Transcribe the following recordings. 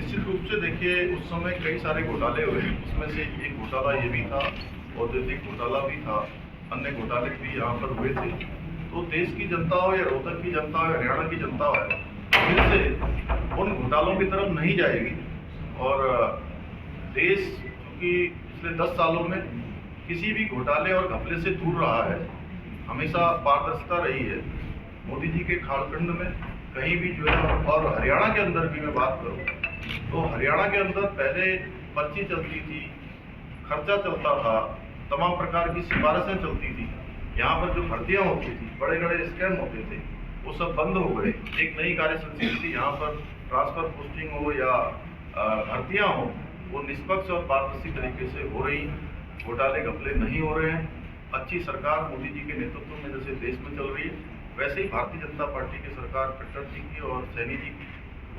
निश्चित रूप से देखिए उस समय कई सारे घोटाले हुए, उसमें से एक घोटाला ये भी था, औद्योगिक घोटाला भी था, अन्य घोटाले भी यहाँ पर हुए थे। तो देश की जनता हो या रोहतक की जनता हो या हरियाणा की जनता हो, फिर से उन घोटालों की तरफ नहीं जाएगी। और देश चूँकि पिछले 10 सालों में किसी भी घोटाले और घपले से दूर रहा है, हमेशा पारदर्शिता रही है। मोदी जी के कालखंड में कहीं भी जो है, और हरियाणा के अंदर भी मैं बात करूं तो हरियाणा के अंदर पहले पर्ची चलती थी, खर्चा चलता था, तमाम प्रकार की सिफारिशें चलती थी। यहाँ पर जो भर्तियां होती थी, बड़े बड़े स्कैम होते थे, वो सब बंद हो गए। एक नई कार्य संस्कृति यहाँ पर ट्रांसफर पोस्टिंग हो या भर्तियां हो, वो निष्पक्ष और पारदर्शी तरीके से हो रही, घोटाले घपले नहीं हो रहे हैं। अच्छी सरकार मोदी जी के नेतृत्व में जैसे देश में चल रही है, वैसे ही भारतीय जनता पार्टी की सरकार खट्टर जी की और सैनी जी की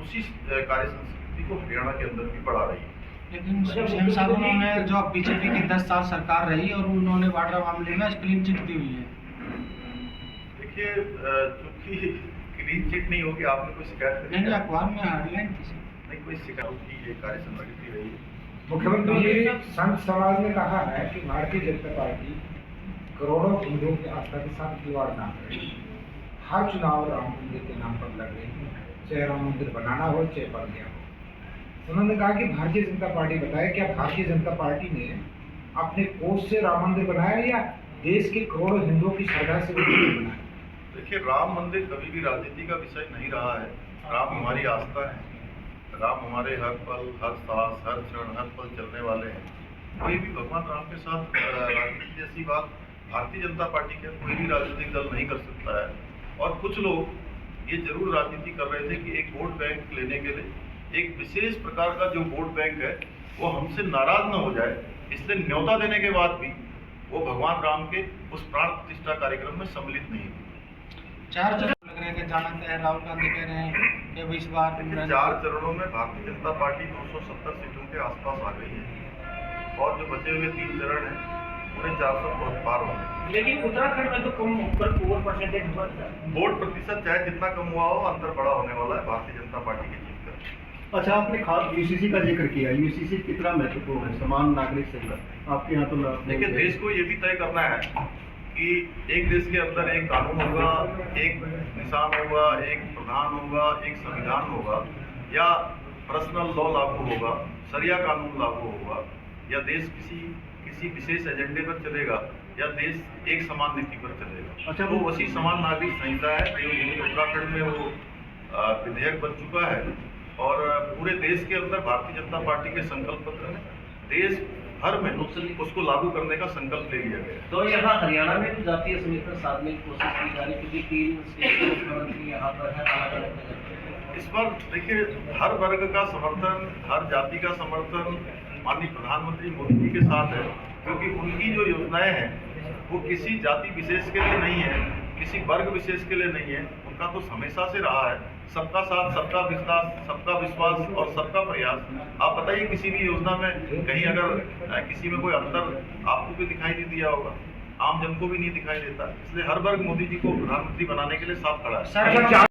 उसी कार्य संस्कृति को हरियाणा के अंदर भी बढ़ा रही है। लेकिन सीएम साहब उन्होंने जो बीजेपी की 10 साल सरकार रही और उन्होंने वाड्रा मामले में क्लीन चिट दी हुई है। देखिए चूंकि क्लीन चिट नहीं होगी, आपने कोई शिकायत नहीं, अखबार में हेडलाइन थी नहीं, कोई शिकायत की ये कार्य संस्कृति रही है। मुख्यमंत्री जी, संत समाज ने कहा है कि भारतीय जनता पार्टी करोड़ों हिंदुओं की आस्था के साथ खिलवाड़ ना करे। हर चुनाव राम मंदिर के नाम पर लड़ रही है, चाहे राम मंदिर बनाना हो चाहे बन गया हो। उन्होंने कहा कि भारतीय जनता पार्टी बताए, क्या भारतीय जनता पार्टी ने अपने कोष से राम मंदिर बनाया या देश के करोड़ों हिंदुओं की श्रद्धा से बनाया? देखिए, राम मंदिर कभी भी राजनीति का विषय नहीं रहा है। राम हमारी आस्था है, राम हमारे हर पल, हर सांस, हर क्षण, हर पल चलने वाले हैं। कोई भी भगवान राम के साथ राजनीति जैसी बात भारतीय जनता पार्टी के कोई भी राजनीतिक दल नहीं कर सकता है। और कुछ लोग ये जरूर राजनीति कर रहे थे कि एक वोट बैंक लेने के लिए एक विशेष प्रकार का जो वोट बैंक है वो हमसे नाराज न हो जाए, इसलिए न्योता देने के बाद भी वो भगवान राम के उस प्राण प्रतिष्ठा कार्यक्रम में सम्मिलित नहीं हुए। 4 चरण लग रहे हैं, जाना है राहुल गांधी कह रहे हैं कि इस बार 4 चरणों में भारतीय जनता पार्टी 270 सीटों के आसपास आ गई है और जो बचे हुए 3 चरण हैं पूरे 400 पार होंगे। लेकिन उत्तराखंड में तो कम ओवर परसेंटेज हुआ था। वोट प्रतिशत चाहे जितना कम हुआ हो, अंतर बड़ा होने वाला है भारतीय जनता पार्टी की जीत का। अच्छा, आपने खास यूसीसी का जिक्र किया, यूसीसी कितना महत्वपूर्ण है समान नागरिक संघ आपके यहाँ? तो देखिए, देश को ये भी तय करना है कि एक देश के अंदर एक कानून होगा, एक निशान होगा, एक प्रधान होगा, एक संविधान होगा, या पर्सनल लॉ लागू होगा, शरिया कानून लागू होगा, या देश किसी विशेष एजेंडे पर चलेगा, या देश एक समान नीति पर चलेगा। अच्छा, वो वही समान नागरिक संहिता है जो उत्तराखंड में वो विधेयक बन चुका है। और पूरे देश के अंदर भारतीय जनता पार्टी के संकल्प पत्र में देश भर में उसको लागू करने का संकल्प ले लिया गया। तो यहाँ हरियाणा में भी जातीय समीकरण साधने की कोशिश की जा रही है, क्योंकि 3 स्टेट मुख्यमंत्री यहाँ पर है अलग अलग। इस बार देखिए, हर वर्ग का समर्थन, हर जाति का समर्थन माननीय प्रधानमंत्री मोदी जी के साथ है, क्योंकि उनकी जो योजनाएं हैं वो किसी जाति विशेष के लिए नहीं है, किसी वर्ग विशेष के लिए नहीं है। उनका तो हमेशा से रहा है सबका साथ, सबका विकास, सबका विश्वास और सबका प्रयास। आप बताइए, किसी भी योजना में कहीं अगर किसी में कोई अंतर आपको भी दिखाई नहीं दिया होगा, आम जन को भी नहीं दिखाई देता। इसलिए हर वर्ग मोदी जी को प्रधानमंत्री बनाने के लिए साथ खड़ा है।